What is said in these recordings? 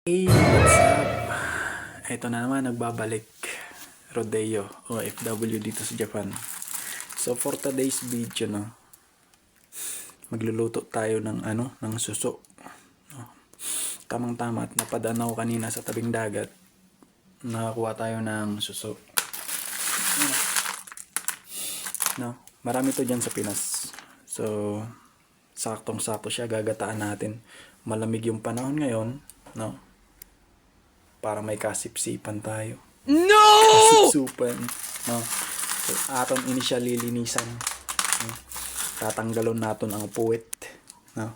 Hey, what's up? Ito na naman, nagbabalik Rodeo o FW dito sa Japan. So for today's video, no, magluluto tayo ng ng suso. No, tamang-tama at napadaan ako kanina sa tabing dagat. Nakakuha tayo ng suso. No, marami to dyan sa Pinas. So saktong-sakto siya, gagataan natin. Malamig yung panahon ngayon, no? Para may kasipsipan tayo. No! Kasipsupan. No? So, aton initial lilinisan. No? Tatanggalon natin ang puwit. No?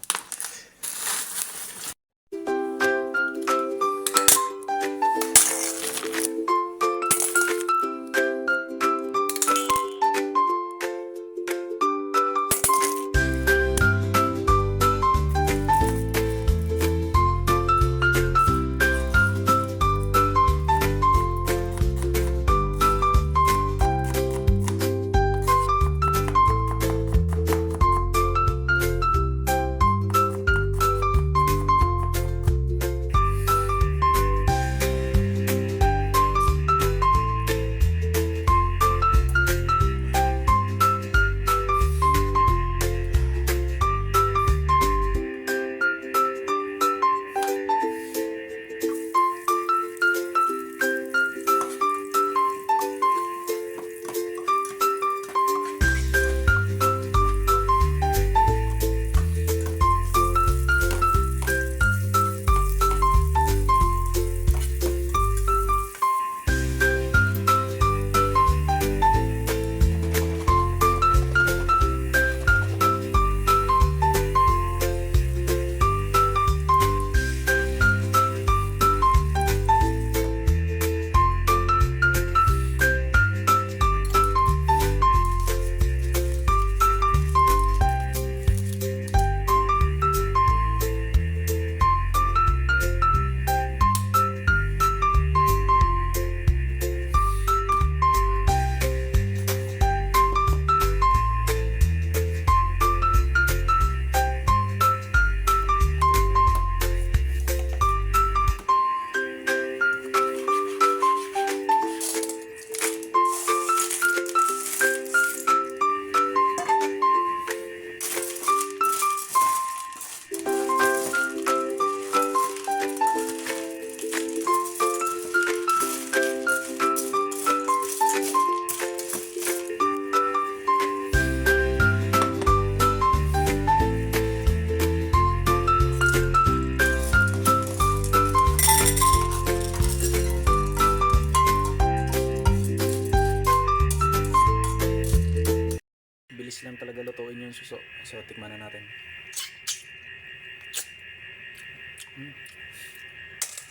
Bilis lang talaga lutuin yung suso. So, tikman na natin.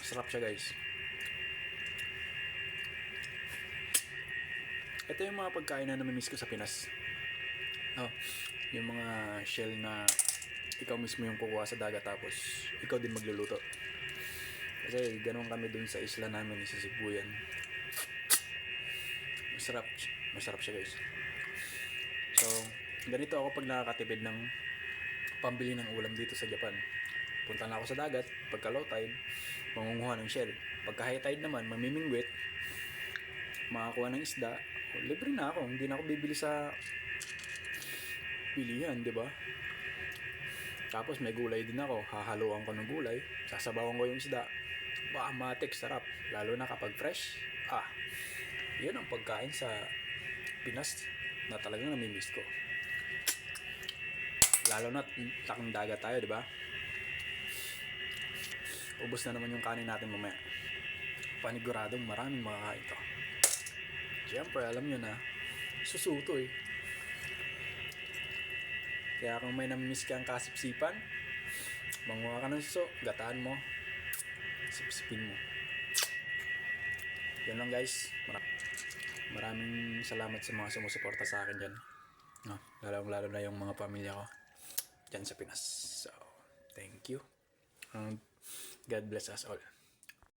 Sarap siya, guys. Ito yung mga pagkain na namimiss ko sa Pinas. Oh, yung mga shell na ikaw mismo yung kukuha sa dagat tapos ikaw din magluluto. Kasi ganun kami dun sa isla namin sa Sibuyan. Masarap siya, guys. So, ganito ako pag nakakatipid ng pambili ng ulam dito sa Japan. Punta na ako sa dagat, pagka low tide, mangunguha ng shell. Pagka high tide naman, mamimingwit, makakuha ng isda, libre na ako. Hindi na ako bibili sa pilihan, di ba? Tapos may gulay din ako, hahaluan ko ng gulay, sasabawan ko yung isda. Matik, sarap. Lalo na kapag fresh. Yun ang pagkain sa Pinas na talagang namimiss ko. Lalo na takang dagat tayo, di ba? Ubos na naman yung kanin natin mamaya. Paniguradong maraming makakain to. Siyempre, alam nyo na, susuto eh. Kaya kung may namimiss kang kasipsipan, manguha ka ng suso, gataan mo, sipsipin mo. Yun lang, guys. Maraming salamat sa mga sumusuporta sa akin dyan. Lalo na yung mga pamilya ko dyan sa Pinas. So, thank you. And God bless us all.